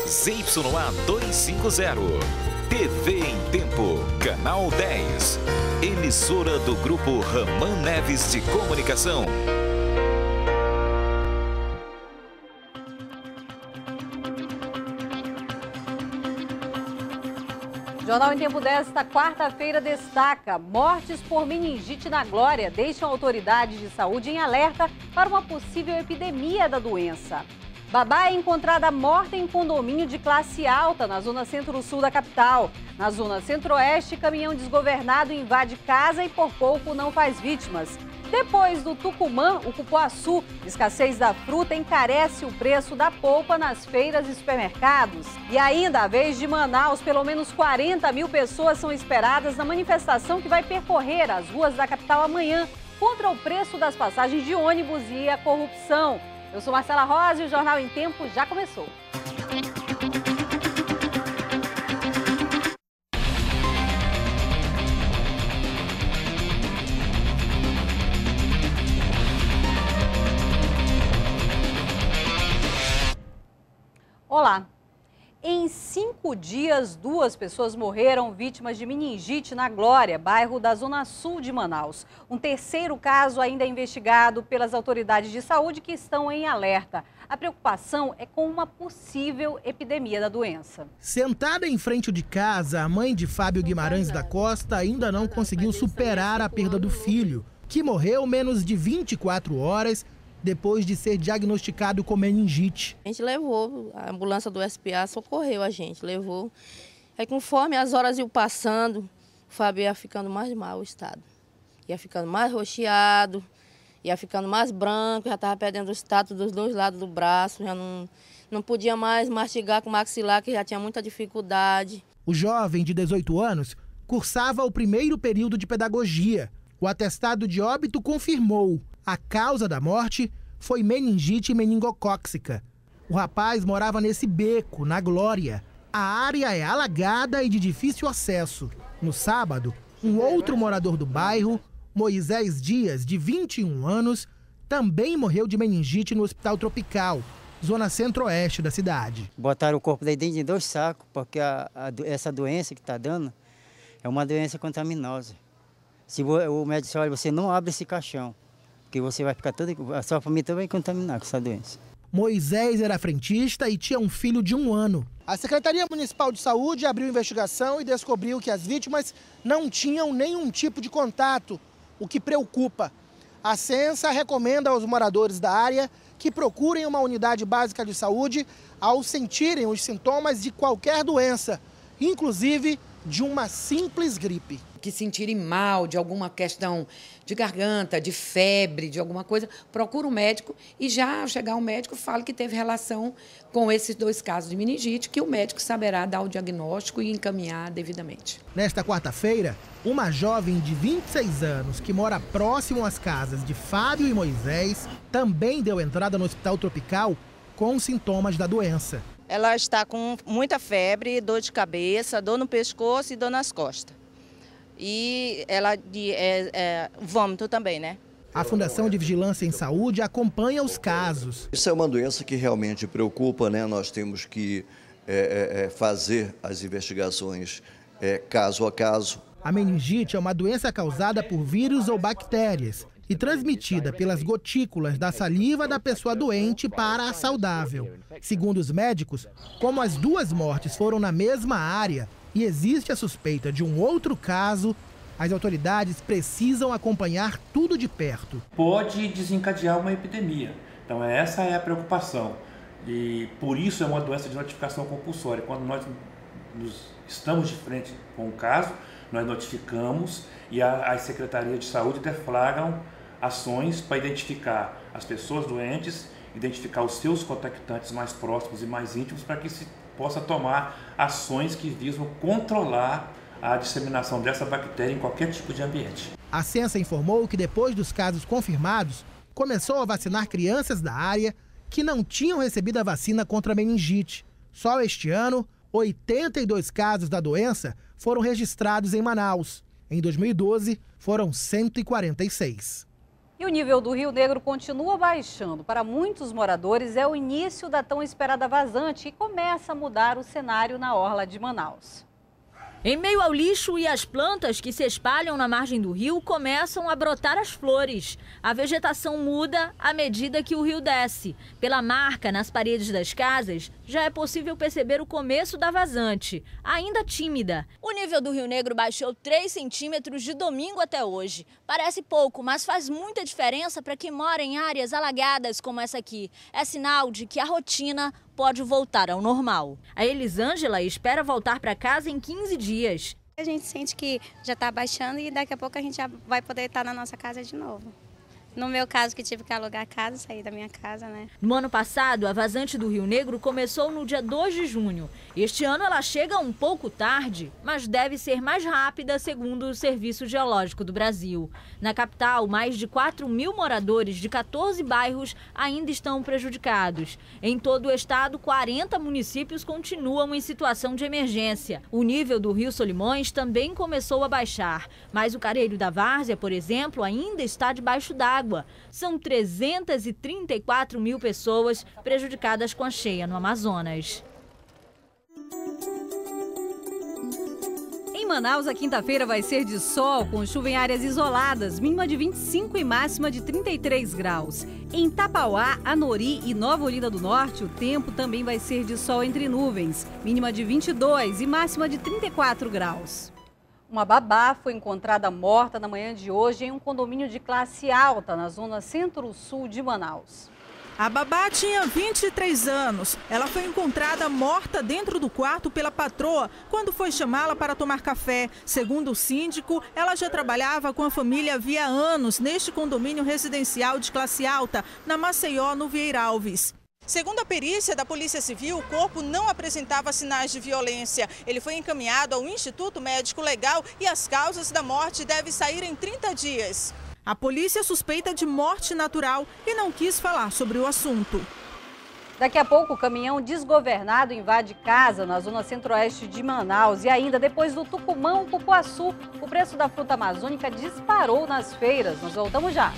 ZYA 250. TV em Tempo, Canal 10. Emissora do Grupo Raman Neves de Comunicação. Jornal em Tempo desta quarta-feira destaca: mortes por meningite na Glória deixam autoridades de saúde em alerta para uma possível epidemia da doença. Babá é encontrada morta em condomínio de classe alta na zona centro-sul da capital. Na zona centro-oeste, caminhão desgovernado invade casa e por pouco não faz vítimas. Depois do Tucumã, o cupuaçu, escassez da fruta encarece o preço da polpa nas feiras e supermercados. E ainda, a vez de Manaus, pelo menos 40 mil pessoas são esperadas na manifestação que vai percorrer as ruas da capital amanhã contra o preço das passagens de ônibus e a corrupção. Eu sou Marcela Rosa e o Jornal em Tempo já começou. Olá! Em 5 dias, 2 pessoas morreram vítimas de meningite na Glória, bairro da Zona Sul de Manaus. Um terceiro caso ainda é investigado pelas autoridades de saúde que estão em alerta. A preocupação é com uma possível epidemia da doença. Sentada em frente de casa, a mãe de Fábio Guimarães da Costa ainda não conseguiu superar a perda do filho, que morreu menos de 24 horas depois de ser diagnosticado com meningite. A gente levou, a ambulância do SPA socorreu a gente, levou. Aí conforme as horas iam passando, o Fábio ia ficando mais mal o estado. Ia ficando mais roxeado, ia ficando mais branco, já estava perdendo o status dos dois lados do braço, já não podia mais mastigar com o maxilar, que já tinha muita dificuldade. O jovem de 18 anos cursava o primeiro período de pedagogia. O atestado de óbito confirmou: a causa da morte foi meningite meningocócica. O rapaz morava nesse beco, na Glória. A área é alagada e de difícil acesso. No sábado, um outro morador do bairro, Moisés Dias, de 21 anos, também morreu de meningite no Hospital Tropical, zona centro-oeste da cidade. Botaram o corpo dele dentro de 2 sacos, porque essa doença que está dando é uma doença contaminosa. Se o médico disse: olha, você não abre esse caixão, porque você vai ficar a sua família toda vai contaminar com essa doença. Moisés era frentista e tinha um filho de 1 ano. A Secretaria Municipal de Saúde abriu investigação e descobriu que as vítimas não tinham nenhum tipo de contato, o que preocupa. A Censa recomenda aos moradores da área que procurem uma unidade básica de saúde ao sentirem os sintomas de qualquer doença, inclusive de uma simples gripe. Que sentirem mal de alguma questão de garganta, de febre, de alguma coisa, procura um médico e já ao chegar ao médico fala que teve relação com esses 2 casos de meningite, que o médico saberá dar o diagnóstico e encaminhar devidamente. Nesta quarta-feira, uma jovem de 26 anos que mora próximo às casas de Fábio e Moisés também deu entrada no Hospital Tropical com sintomas da doença. Ela está com muita febre, dor de cabeça, dor no pescoço e dor nas costas. E ela vômito também, né? A Fundação de Vigilância em Saúde acompanha os casos. Isso é uma doença que realmente preocupa, né? Nós temos que fazer as investigações caso a caso. A meningite é uma doença causada por vírus ou bactérias e transmitida pelas gotículas da saliva da pessoa doente para a saudável. Segundo os médicos, como as 2 mortes foram na mesma área e existe a suspeita de um outro caso, as autoridades precisam acompanhar tudo de perto. Pode desencadear uma epidemia. Então essa é a preocupação. E por isso é uma doença de notificação compulsória. Quando nós estamos de frente com o caso, nós notificamos e as secretarias de saúde deflagram ações para identificar as pessoas doentes, identificar os seus contactantes mais próximos e mais íntimos, para que se possa tomar ações que visam controlar a disseminação dessa bactéria em qualquer tipo de ambiente. A Censa informou que depois dos casos confirmados, começou a vacinar crianças da área que não tinham recebido a vacina contra a meningite. Só este ano, 82 casos da doença foram registrados em Manaus. Em 2012, foram 146. E o nível do Rio Negro continua baixando. Para muitos moradores, é o início da tão esperada vazante e começa a mudar o cenário na orla de Manaus. Em meio ao lixo e às plantas que se espalham na margem do rio, começam a brotar as flores. A vegetação muda à medida que o rio desce. Pela marca nas paredes das casas, já é possível perceber o começo da vazante, ainda tímida. O nível do Rio Negro baixou 3 centímetros de domingo até hoje. Parece pouco, mas faz muita diferença para quem mora em áreas alagadas como essa aqui. É sinal de que a rotina pode voltar ao normal. A Elisângela espera voltar para casa em 15 dias. A gente sente que já está baixando e daqui a pouco a gente já vai poder estar na nossa casa de novo. No meu caso, que tive que alugar a casa, sair da minha casa, né? No ano passado, a vazante do Rio Negro começou no dia 2 de junho. Este ano ela chega um pouco tarde, mas deve ser mais rápida, segundo o Serviço Geológico do Brasil. Na capital, mais de 4.000 moradores de 14 bairros ainda estão prejudicados. Em todo o estado, 40 municípios continuam em situação de emergência. O nível do Rio Solimões também começou a baixar, mas o Careiro da Várzea, por exemplo, ainda está debaixo d'água. São 334 mil pessoas prejudicadas com a cheia no Amazonas. Em Manaus, a quinta-feira vai ser de sol, com chuva em áreas isoladas, mínima de 25 e máxima de 33 graus. Em Tapauá, Anori e Nova Olinda do Norte, o tempo também vai ser de sol entre nuvens, mínima de 22 e máxima de 34 graus. Uma babá foi encontrada morta na manhã de hoje em um condomínio de classe alta, na zona centro-sul de Manaus. A babá tinha 23 anos. Ela foi encontrada morta dentro do quarto pela patroa quando foi chamá-la para tomar café. Segundo o síndico, ela já trabalhava com a família havia anos neste condomínio residencial de classe alta, na Maceió, no Vieira Alves. Segundo a perícia da Polícia Civil, o corpo não apresentava sinais de violência. Ele foi encaminhado ao Instituto Médico Legal e as causas da morte devem sair em 30 dias. A polícia suspeita de morte natural e não quis falar sobre o assunto. Daqui a pouco, o caminhão desgovernado invade casa na zona centro-oeste de Manaus. E ainda, depois do Tucumã, Cupuaçu, o preço da fruta amazônica disparou nas feiras. Nós voltamos já.